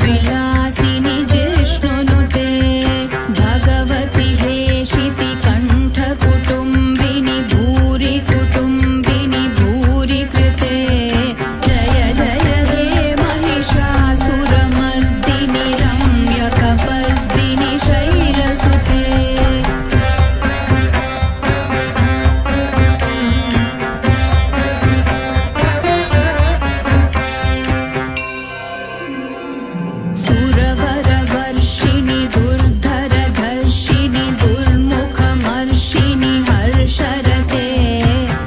विलासिनि जिष्णुनुते भगवति हेशिति कण्ठ कुटुम्बिनि भूरि कुटुम्बिनि भूरि कृते जय जय हे महिषासुरमर्दिनि रम्यकपर्दिनि शैलसुते सुरवरवर्षिणि दुर्धरधर्षिणि दुर्मुखमर्षिणि हर्षरते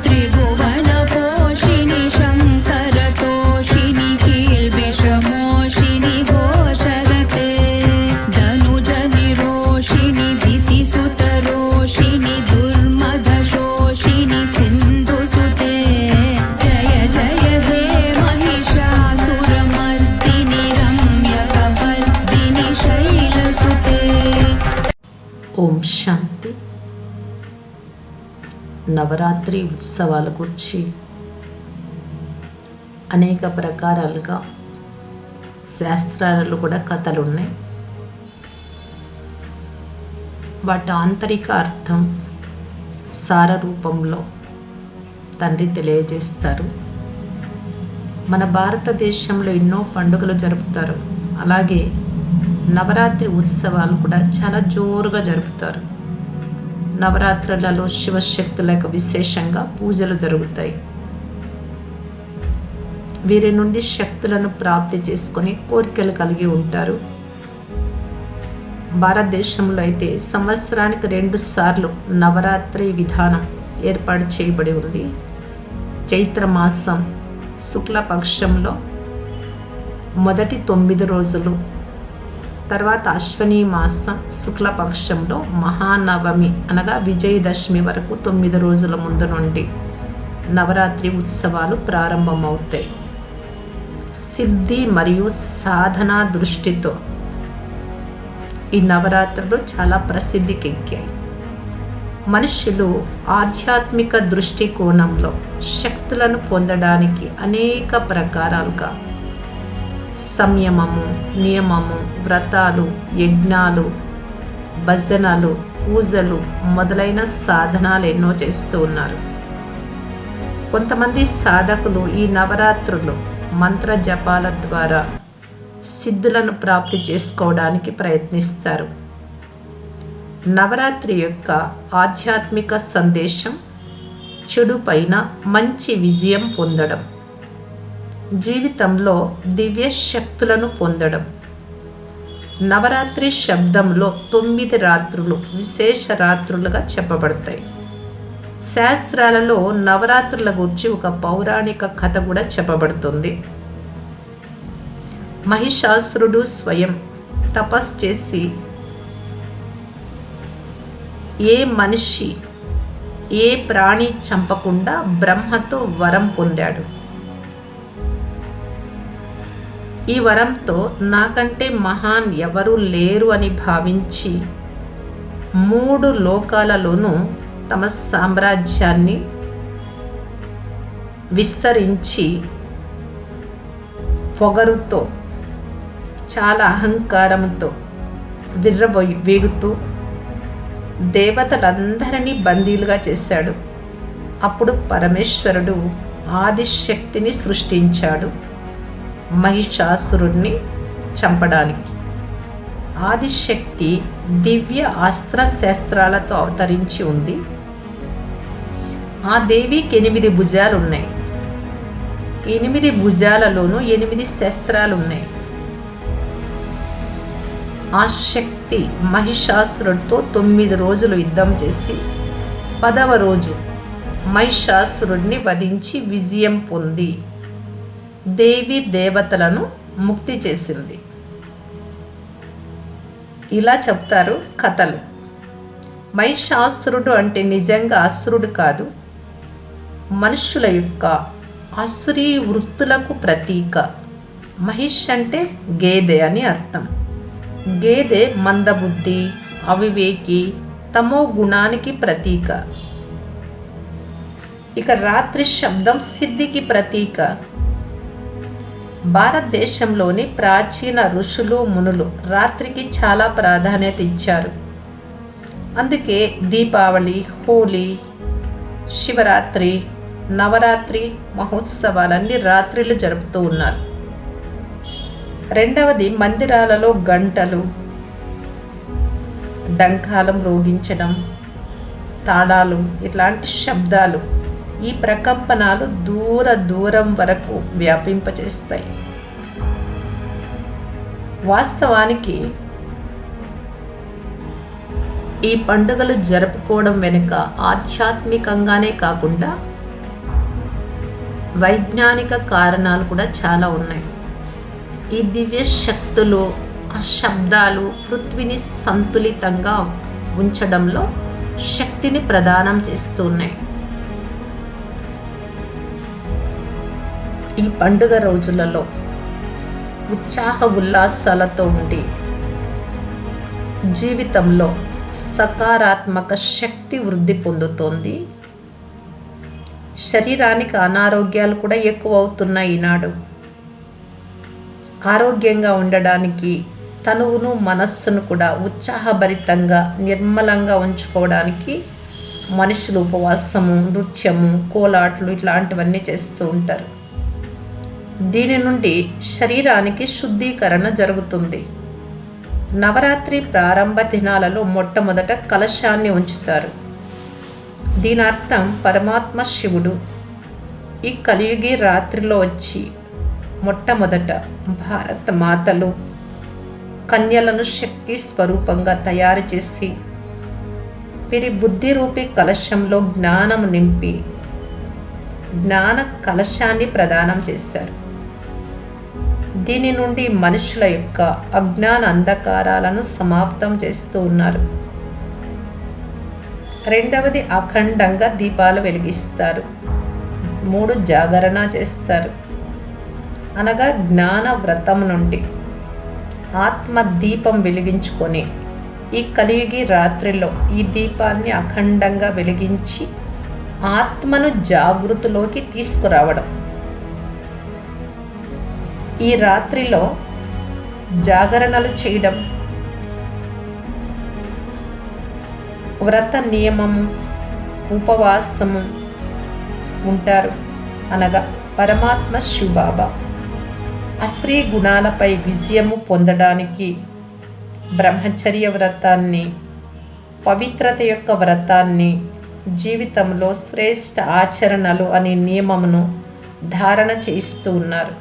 त्रिभुवनपोषिणि शङ्करतोषिणि कील्बिषमोषिणि घोषरते धनुजनिरोषिणि दितिसुतरोषिणि दुर्मदशोषिणि सिन्धुसुते जय जय हे महिषासुरमर्दिनि रम्यकपर्दिनि शैलसुते। ఓం శాంతి. నవరాత్రి ఉత్సవాల గురించి అనేక ప్రకారాలుగా శాస్త్రాలలో కూడా కథలు ఉన్నాయి. వాటి ఆంతరిక అర్థం సార రూపంలో తండ్రి తెలియజేస్తారు. మన భారతదేశంలో ఎన్నో పండుగలు జరుపుతారు. అలాగే నవరాత్రి ఉత్సవాలు కూడా చాలా జోరుగా జరుపుతారు. నవరాత్రులలో శివశక్తులకు విశేషంగా పూజలు జరుగుతాయి. వీరి నుండి శక్తులను ప్రాప్తి చేసుకొని కోరికలు కలిగి ఉంటారు. భారతదేశంలో అయితే సంవత్సరానికి 2 సార్లు నవరాత్రి విధానం ఏర్పాటు చేయబడి ఉంది. చైత్ర మాసం శుక్లపక్షంలో మొదటి 9 రోజులు, తర్వాత అశ్వని మాసం శుక్లపక్షంలో మహానవమి అనగా విజయదశమి వరకు 9 రోజుల ముందు నుండి నవరాత్రి ఉత్సవాలు ప్రారంభమవుతాయి. సిద్ధి మరియు సాధనా దృష్టితో ఈ నవరాత్రులు చాలా ప్రసిద్ధికెక్కాయి. మనుషులు ఆధ్యాత్మిక దృష్టికోణంలో శక్తులను పొందడానికి అనేక ప్రకారాలుగా సంయమము, నియమము, వ్రతాలు, యజ్ఞాలు, భజనలు, పూజలు మొదలైన సాధనాలు ఎన్నో చేస్తూ ఉన్నారు. కొంతమంది సాధకులు ఈ నవరాత్రులు మంత్ర జపాల ద్వారా సిద్ధులను ప్రాప్తి చేసుకోవడానికి ప్రయత్నిస్తారు. నవరాత్రి యొక్క ఆధ్యాత్మిక సందేశం చెడు పైన మంచి విజయం పొందడం, జీవితంలో దివ్య శక్తులను పొందడం. నవరాత్రి శబ్దంలో 9 రాత్రులు విశేష రాత్రులుగా చెప్పబడతాయి. శాస్త్రాలలో నవరాత్రుల గురించి ఒక పౌరాణిక కథ కూడా చెప్పబడుతుంది. మహిషాసురుడు స్వయం తపస్సు చేసి ఏ మనిషి ఏ ప్రాణి చంపకుండా బ్రహ్మతో వరం పొందాడు. ఈ వరంతో నాకంటే మహాన్ ఎవరూ లేరు అని భావించి 3 లోకాలలోనూ తమ సామ్రాజ్యాన్ని విస్తరించి పొగరుతో చాలా అహంకారంతో విర్రవేగుతూ దేవతలందరినీ బందీలుగా చేశాడు. అప్పుడు పరమేశ్వరుడు ఆదిశక్తిని సృష్టించాడు మహిషాసురుణ్ణి చంపడానికి. ఆదిశక్తి దివ్య అస్త్ర శస్త్రాలతో అవతరించి ఉంది. ఆ దేవికి 8 భుజాలు ఉన్నాయి. 8 భుజాలలోనూ 8 శస్త్రాలు ఉన్నాయి. ఆ శక్తి మహిషాసురుడితో 9 రోజులు యుద్ధం చేసి 10వ రోజు మహిషాసురుడిని వధించి విజయం పొంది దేవి దేవతలను ముక్తి చేసింది. ఇలా చెప్తారు కథలు. మహిషాసురుడు అంటే నిజంగా అసురుడు కాదు, మనుషుల యొక్క అసురీ వృత్తులకు ప్రతీక. మహిష్ అంటే గేదె అని అర్థం. గేదె మందబుద్ధి, అవివేకి, తమో గుణానికి ప్రతీక. ఇక రాత్రి శబ్దం సిద్ధికి ప్రతీక. భారతదేశంలోని ప్రాచీన ఋషులు మునులు రాత్రికి చాలా ప్రాధాన్యత ఇచ్చారు. అందుకే దీపావళి, హోలీ, శివరాత్రి, నవరాత్రి మహోత్సవాలన్నీ రాత్రిళ్ళు జరుపుతూ ఉన్నారు. రెండవది, మందిరాలలో గంటలు, డంకాలం రోగించడం, తాళాలు, ఇట్లాంటి శబ్దాలు, ఈ ప్రకంపనాలు దూరం వరకు వ్యాపింపచేస్తాయి. వాస్తవానికి ఈ పండుగలు జరుపుకోవడం వెనుక ఆధ్యాత్మికంగానే కాకుండా వైజ్ఞానిక కారణాలు కూడా చాలా ఉన్నాయి. ఈ దివ్య శక్తులు, ఆ శబ్దాలు పృథ్వీని సంతులితంగా ఉంచడంలో శక్తిని ప్రదానం చేస్తూ ఉన్నాయి. ఈ పండుగ రోజులలో ఉత్సాహ ఉల్లాసాలతో ఉండి జీవితంలో సకారాత్మక శక్తి వృద్ధి పొందుతోంది. శరీరానికి అనారోగ్యాలు కూడా ఎక్కువ అవుతున్నాయి ఈనాడు. ఆరోగ్యంగా ఉండడానికి, తనువును మనస్సును కూడా ఉత్సాహభరితంగా నిర్మలంగా ఉంచుకోవడానికి మనుషులు ఉపవాసము, నృత్యము, కోలాట్లు ఇట్లాంటివన్నీ చేస్తూ ఉంటారు. దీని నుండి శరీరానికి శుద్ధీకరణ జరుగుతుంది. నవరాత్రి ప్రారంభ దినాలలో మొట్టమొదట కలశాన్ని ఉంచుతారు. దీని అర్థం పరమాత్మ శివుడు ఈ కలియుగి రాత్రిలో వచ్చి మొట్టమొదట భారత మాతలు కన్యలను శక్తి స్వరూపంగా తయారు చేసి వీరి బుద్ధి రూపి కలశంలో జ్ఞానం నింపి జ్ఞాన కలశాన్ని ప్రదానం చేశారు. దీని నుండి మనుషుల యొక్క అజ్ఞాన అంధకారాలను సమాప్తం చేస్తూ ఉన్నారు. రెండవది, అఖండంగా దీపాలు వెలిగిస్తారు. 3 జాగరణ చేస్తారు. అనగా జ్ఞాన వ్రతం నుండి ఆత్మ దీపం వెలిగించుకొని ఈ కలియుగి రాత్రిలో ఈ దీపాన్ని అఖండంగా వెలిగించి ఆత్మను జాగృతిలోకి తీసుకురావడం. ఈ రాత్రిలో జాగరణలు చేయడం, వ్రత నియమము, ఉపవాసము ఉంటారు. అనగా పరమాత్మ శివబాబా అశ్రీ గుణాలపై విజయము పొందడానికి బ్రహ్మచర్య వ్రతాన్ని, పవిత్రత యొక్క వ్రతాన్ని, జీవితంలో శ్రేష్ఠ ఆచరణలు అనే నియమమును ధారణ చేయిస్తూ ఉన్నారు.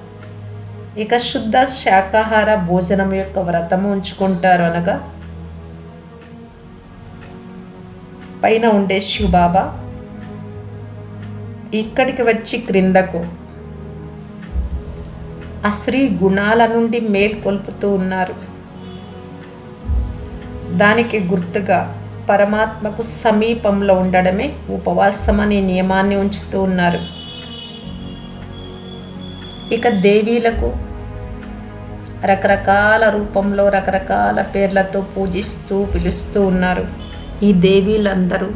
ఇక శుద్ధ శాకాహార భోజనం యొక్క వ్రతము ఉంచుకుంటారు. అనగా పైన ఉండే శివబాబా ఇక్కడికి వచ్చి క్రిందకు అశ్రీ గుణాల నుండి మేల్కొల్పుతూ ఉన్నారు. దానికి గుర్తుగా పరమాత్మకు సమీపంలో ఉండడమే ఉపవాసం అనే నియమాన్ని ఉంచుతూ ఉన్నారు. ఇక దేవీలకు రకరకాల రూపంలో రకరకాల పేర్లతో పూజిస్తూ పిలుస్తూ ఉన్నారు. ఈ దేవీలందరూ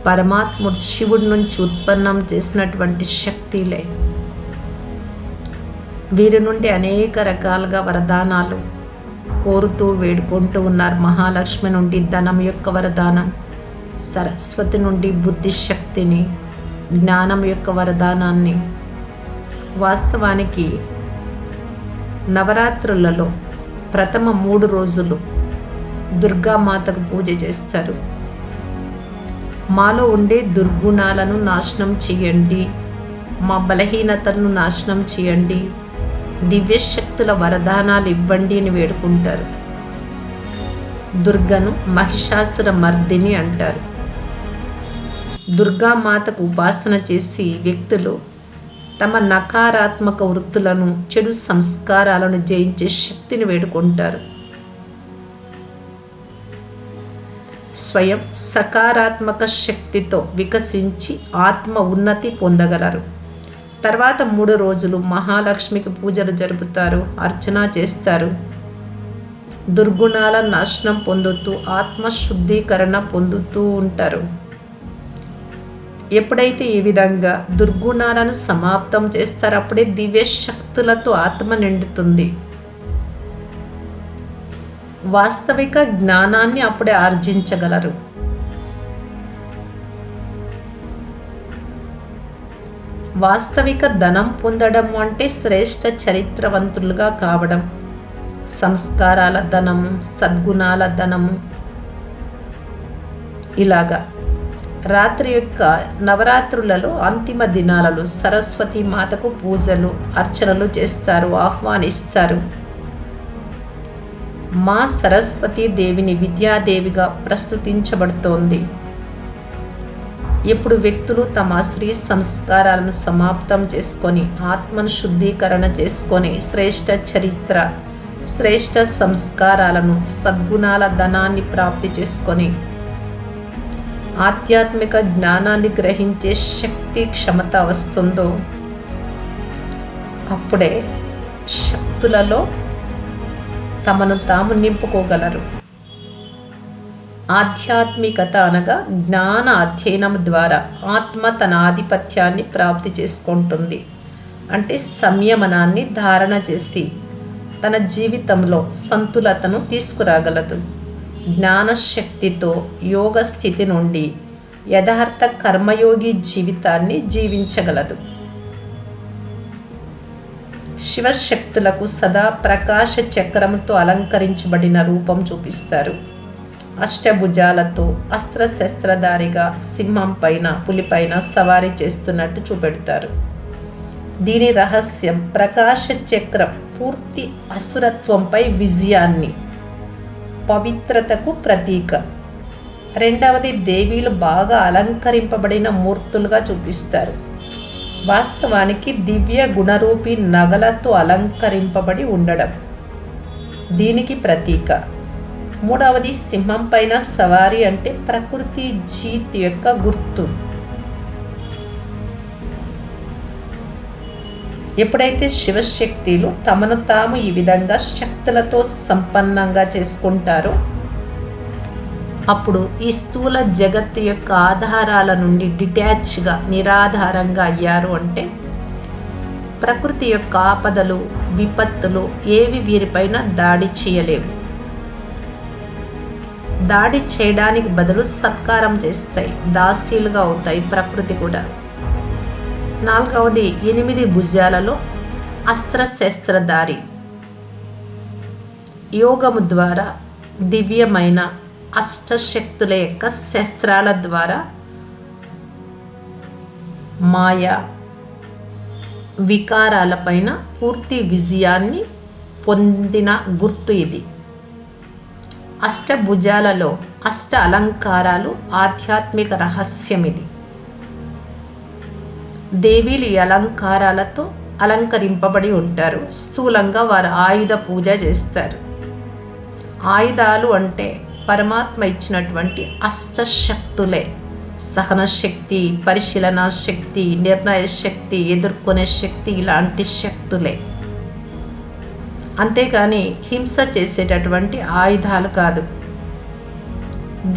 పరమాత్ముడు శివుడి నుంచి ఉత్పన్నం చేసినటువంటి శక్తిలే. వీరి నుండి అనేక రకాలుగా వరదానాలు కోరుతూ వేడుకుంటూ ఉన్నారు. మహాలక్ష్మి నుండి ధనం యొక్క వరదానం, సరస్వతి నుండి బుద్ధి శక్తిని, జ్ఞానం యొక్క వరదానాన్ని. వాస్తవానికి నవరాత్రులలో ప్రథమ 3 రోజులు దుర్గామాతకు పూజ చేస్తారు. మాలో ఉండే దుర్గుణాలను నాశనం చేయండి, మా బలహీనతలను నాశనం చేయండి, దివ్యశక్తుల వరదానాలు ఇవ్వండి అని వేడుకుంటారు. దుర్గను మహిషాసుర మర్దిని అంటారు. దుర్గామాతకు ఉపాసన చేసి వ్యక్తులు తమ నకారాత్మక వృత్తులను, చెడు సంస్కారాలను జయించే శక్తిని వేడుకుంటారు. స్వయం సకారాత్మక శక్తితో వికసించి ఆత్మ ఉన్నతి పొందగలరు. తర్వాత 3 రోజులు మహాలక్ష్మికి పూజలు జరుపుతారు, అర్చన చేస్తారు. దుర్గుణాల నాశనం పొందుతూ ఆత్మ శుద్ధీకరణ పొందుతూ ఉంటారు. ఎప్పుడైతే ఈ విధంగా దుర్గుణాలను సమాప్తం చేస్తారో అప్పుడే దివ్య శక్తులతో ఆత్మ నిండుతుంది. వాస్తవిక జ్ఞానాన్ని అప్పుడే ఆర్జించగలరు. వాస్తవిక ధనం పొందడం అంటే శ్రేష్ఠ చరిత్రవంతులుగా కావడం, సంస్కారాల ధనము, సద్గుణాల ధనము. ఇలాగా రాత్రి యొక్క నవరాత్రులలో అంతిమ దినాలలో సరస్వతి మాతకు పూజలు అర్చనలు చేస్తారు, ఆహ్వానిస్తారు. మా సరస్వతీ దేవిని విద్యాదేవిగా ప్రస్తుతించబడుతోంది. ఎప్పుడు వ్యక్తులు తమ శ్రీ సంస్కారాలను సమాప్తం చేసుకొని ఆత్మను శుద్ధీకరణ చేసుకొని శ్రేష్ఠ చరిత్ర, శ్రేష్ఠ సంస్కారాలను, సద్గుణాల ధనాన్ని ప్రాప్తి చేసుకొని ఆధ్యాత్మిక జ్ఞానాన్ని గ్రహించే శక్తి, క్షమత వస్తుందో అప్పుడే శక్తులలో తమను తాము నింపుకోగలరు. ఆధ్యాత్మికత అనగా జ్ఞాన అధ్యయనం ద్వారా ఆత్మ తన ఆధిపత్యాన్ని ప్రాప్తి చేసుకుంటుంది. అంటే సంయమనాన్ని ధారణ చేసి తన జీవితంలో సంతులతను తీసుకురాగలదు. జ్ఞానశక్తితో యోగ స్థితి నుండి యథార్థ కర్మయోగి జీవితాన్ని జీవించగలదు. శివశక్తులకు సదా ప్రకాశ చక్రముతో అలంకరించబడిన రూపం చూపిస్తారు. అష్టభుజాలతో అస్త్రశస్త్రధారిగా సింహం పైన, పులిపైన సవారీ చేస్తున్నట్టు చూపెడతారు. దీని రహస్యం ప్రకాశ చక్రం పూర్తి అసురత్వంపై విజయాన్ని, పవిత్రతకు ప్రతీక. రెండవది దేవీలు బాగా అలంకరింపబడిన మూర్తులుగా చూపిస్తారు. వాస్తవానికి దివ్య గుణరూపి నగలతో అలంకరింపబడి ఉండడం దీనికి ప్రతీక. మూడవది సింహం పైన సవారీ అంటే ప్రకృతి జీత్ యొక్క గుర్తు. ఎప్పుడైతే శివశక్తులు తమను తాము ఈ విధంగా శక్తులతో సంపన్నంగా చేసుకుంటారో అప్పుడు ఈ స్థూల జగత్తు యొక్క ఆధారాల నుండి డిటాచ్గా, నిరాధారంగా అయ్యారు. అంటే ప్రకృతి యొక్క ఆపదలు, విపత్తులు ఏవి వీరిపైన దాడి చేయలేవు. దాడి చేయడానికి బదులు సత్కారం చేస్తాయి, దాసీలుగా అవుతాయి ప్రకృతి కూడా. నాలుగవది 8 భుజాలలో అస్త్రశస్త్రధారి. యోగము ద్వారా దివ్యమైన అష్టశక్తుల యొక్క శస్త్రాల ద్వారా మాయా వికారాలపైన పూర్తి విజయాన్ని పొందిన గుర్తు ఇది. అష్టభుజాలలో అష్ట అలంకారాలు ఆధ్యాత్మిక రహస్యం ఇది. దేవీలు ఈ అలంకారాలతో అలంకరింపబడి ఉంటారు. స్థూలంగా వారు ఆయుధ పూజ చేస్తారు. ఆయుధాలు అంటే పరమాత్మ ఇచ్చినటువంటి అష్టశక్తులే. సహన శక్తి, పరిశీలన శక్తి, నిర్ణయ శక్తి, ఎదుర్కొనే శక్తి, ఇలాంటి శక్తులే. అంతేకాని హింస చేసేటటువంటి ఆయుధాలు కాదు.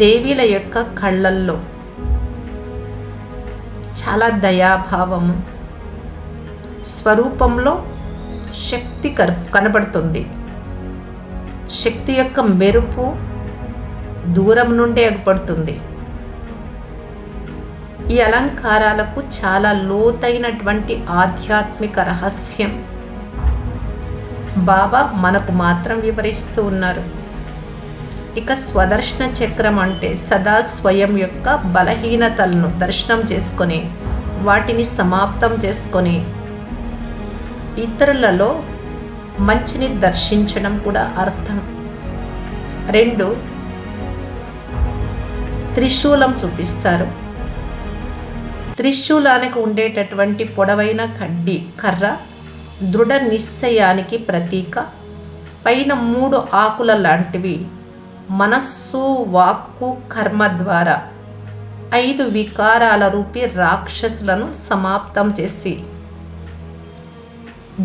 దేవీల యొక్క కళ్ళల్లో చాలా దయాభావము, స్వరూపంలో శక్తి కనబడుతుంది. శక్తి యొక్క మెరుపు దూరం నుండి ఏర్పడుతుంది. ఈ అలంకారాలకు చాలా లోతైనటువంటి ఆధ్యాత్మిక రహస్యం బాబా మనకు మాత్రం వివరిస్తూ ఉన్నారు. ఇక స్వదర్శన చక్రం అంటే సదా స్వయం యొక్క బలహీనతలను దర్శనం చేసుకొని వాటిని సమాప్తం చేసుకొని ఇతరులలో మంచిని దర్శించడం కూడా అర్థం. 2 త్రిశూలం చూపిస్తారు. త్రిశూలానికి ఉండేటటువంటి పొడవైన కర్ర దృఢ నిశ్చయానికి ప్రతీక. పైన 3 ఆకుల లాంటివి మనస్సు, వాక్కు, కర్మ ద్వారా 5 వికారాల రూపీ రాక్షసులను సమాప్తం చేసి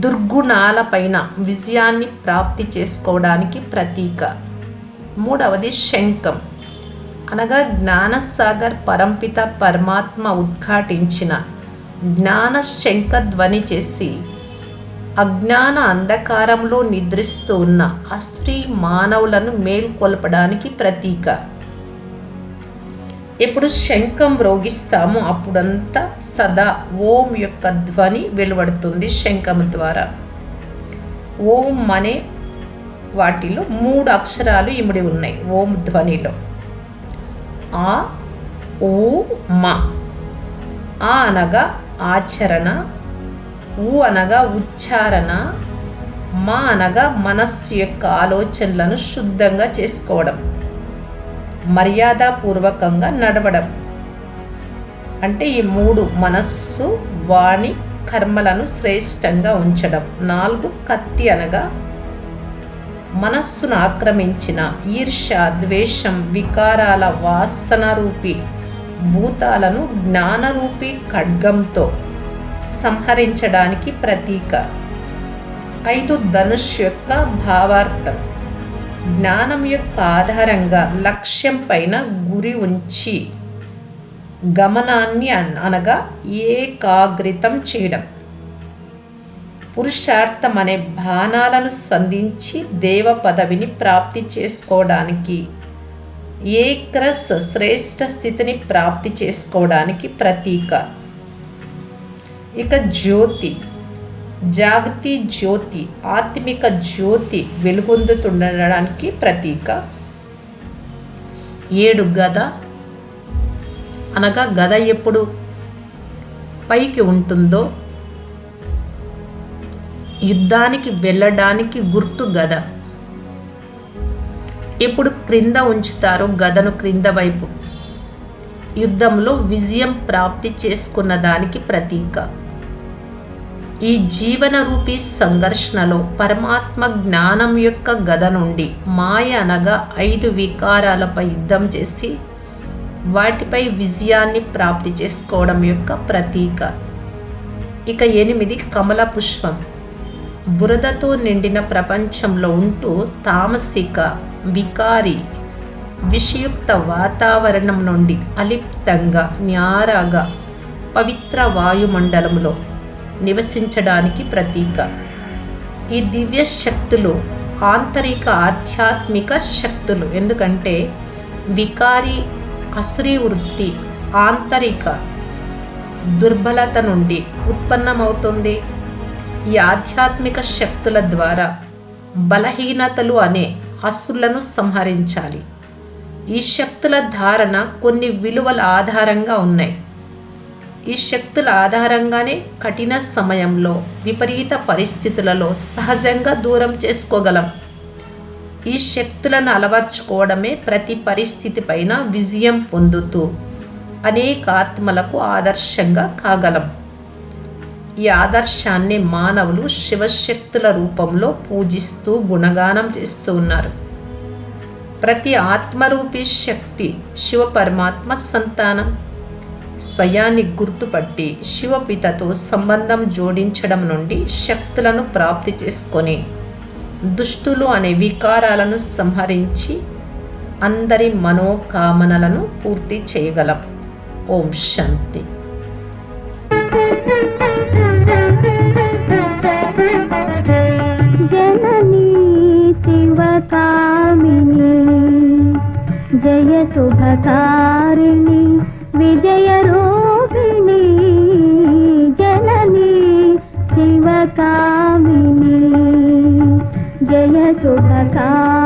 దుర్గుణాల పైన విజయాన్ని ప్రాప్తి చేసుకోవడానికి ప్రతీక. 3వది శంఖం. అనగా జ్ఞానసాగర్ పరంపిత పరమాత్మ ఉద్ఘాటించిన జ్ఞాన శంఖ ధ్వని చేసి అజ్ఞాన అంధకారంలో నిద్రిస్తూ ఉన్న అశ్రీ మానవులను మేల్కొల్పడానికి ప్రతీక. ఎప్పుడు శంఖం మ్రోగిస్తామో అప్పుడంతా సదా ఓం యొక్క ధ్వని వెలువడుతుంది శంఖం ద్వారా. ఓం అనే వాటిలో 3 అక్షరాలు ఇమిడి ఉన్నాయి ఓం ధ్వనిలో. ఆ, ఊ, మా. ఆ అనగా ఆచరణ, ఊ అనగా ఉచ్చారణ, మా అనగా మనస్సు యొక్క ఆలోచనలను శుద్ధంగా చేసుకోవడం, మర్యాదపూర్వకంగా నడవడం. అంటే ఈ 3 మనస్సు, వాణి, కర్మలను శ్రేష్టంగా ఉంచడం. 4 కత్తి అనగా మనస్సును ఆక్రమించిన ఈర్ష్య, ద్వేషం, వికారాల వాసన రూపి భూతాలను జ్ఞానరూపి ఖడ్గంతో సంహరించడానికి ప్రతీక. 5 ధనుష్ యొక్క భావార్థం. జ్ఞానం యొక్క ఆధారంగా లక్ష్యం పైన గురి ఉంచి గమనాన్ని అనగా ఏకాగ్రితం చేయడం. పురుషార్థం అనే బాణాలను సంధించి దేవ పదవిని ప్రాప్తి చేసుకోవడానికి, ఏక్రస్ శ్రేష్ఠ స్థితిని ప్రాప్తి చేసుకోవడానికి ప్రతీక. ఇక జ్యోతి, జాగతి జ్యోతి, ఆత్మిక జ్యోతి వెలుగొందుతుండడానికి ప్రతీక. 7 గద అనగా గద ఎప్పుడు పైకి ఉంటుందో యుద్ధానికి వెళ్ళడానికి గుర్తు గద. ఎప్పుడు క్రింద ఉంచుతారో గదను క్రింద వైపు యుద్ధంలో విజయం ప్రాప్తి చేసుకున్న దానికి ప్రతీక. ఈ జీవన రూపీ సంఘర్షణలో పరమాత్మ జ్ఞానం యొక్క గద నుండి మాయ అనగా 5 వికారాలపై యుద్ధం చేసి వాటిపై విజయాన్ని ప్రాప్తి చేసుకోవడం యొక్క ప్రతీక. ఇక 8 కమల పుష్పం. బురదతో నిండిన ప్రపంచంలో ఉంటూ తామసిక, వికారి, విషయుక్త వాతావరణం నుండి అలిప్తంగా న్యారాగా పవిత్ర వాయుమండలంలో నివసించడానికి ప్రతీక. ఈ దివ్య శక్తులు ఆంతరిక ఆధ్యాత్మిక శక్తులు. ఎందుకంటే వికారి అశ్రీ వృత్తి ఆంతరిక దుర్బలత నుండి ఉత్పన్నమవుతుంది. ఈ ఆధ్యాత్మిక శక్తుల ద్వారా బలహీనతలు అనే అసురులను సంహరించాలి. ఈ శక్తుల ధారణ కొన్ని విలువల ఆధారంగా ఉన్నాయి. ఈ శక్తుల ఆధారంగానే కఠిన సమయంలో, విపరీత పరిస్థితులలో సహజంగా దూరం చేసుకోగలం. ఈ శక్తులను అలవర్చుకోవడమే ప్రతి పరిస్థితి పైన విజయం పొందుతూ అనేక ఆత్మలకు ఆదర్శంగా కాగలం. ఈ ఆదర్శాన్ని మానవులు శివశక్తుల రూపంలో పూజిస్తూ గుణగానం చేస్తూ ఉన్నారు. ప్రతి ఆత్మరూపీ శక్తి శివ పరమాత్మ సంతానం. స్వయాన్ని గుర్తుపట్టి శివపితతో సంబంధం జోడించడం నుండి శక్తులను ప్రాప్తి చేసుకొని దుష్టులు అనే వికారాలను సంహరించి అందరి మనోకామనలను పూర్తి చేయగలం. ఓం శాంతి. జననీ శివకామిని జయ శుభకారిణి విజయ రూపిణి. జననీ శివకామిని జయ శుభకారిణి